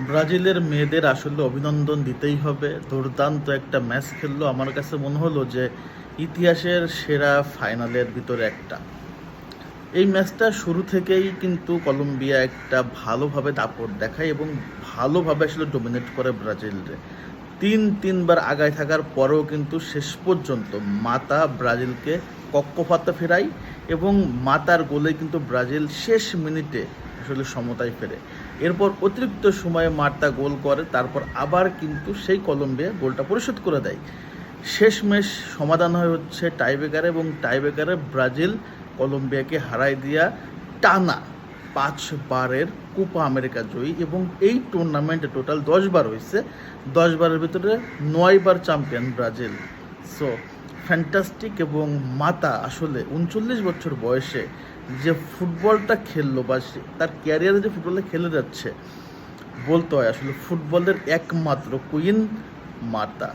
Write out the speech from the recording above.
ব্রাজিলের মেয়েদের আসলে অভিনন্দন দিতেই হবে। দুর্দান্ত একটা ম্যাচ খেললো। আমার কাছে মনে হলো যে ইতিহাসের সেরা ফাইনালের ভিতরে একটা। এই ম্যাচটা শুরু থেকেই কিন্তু কলম্বিয়া একটা ভালোভাবে দাপট দেখায় এবং ভালোভাবে আসলে ডমিনেট করে ব্রাজিলরে। তিনবার আগায় থাকার পরেও কিন্তু শেষ পর্যন্ত মাতা ব্রাজিলকে কক্ষপাতে ফেরায় এবং মাতার গোলে কিন্তু ব্রাজিল শেষ মিনিটে আসলে সমতায় ফেরে। এরপর অতিরিক্ত সময়ে মার্তা গোল করে, তারপর আবার কিন্তু সেই কলম্বিয়া গোলটা পরিশোধ করে দেয়। শেষমেশ সমাধান হচ্ছে টাইব্রেকারে এবং টাইব্রেকারে ব্রাজিল কলম্বিয়াকে হারায় দিয়া টানা 5 বারের কোপা আমেরিকা জয়ী এবং এই টুর্নামেন্টে টোটাল 10 বার হয়েছে। 10 বারের ভিতরে 9 বার চ্যাম্পিয়ন ব্রাজিল। So fantastic. এবং মাতা আসলে 39 বছর বয়সে যে ফুটবলটা খেললো বা তার ক্যারিয়ারে যে ফুটবলটা খেলে যাচ্ছে, বলতে হয় আসলে ফুটবলের একমাত্র কুইন মাতা।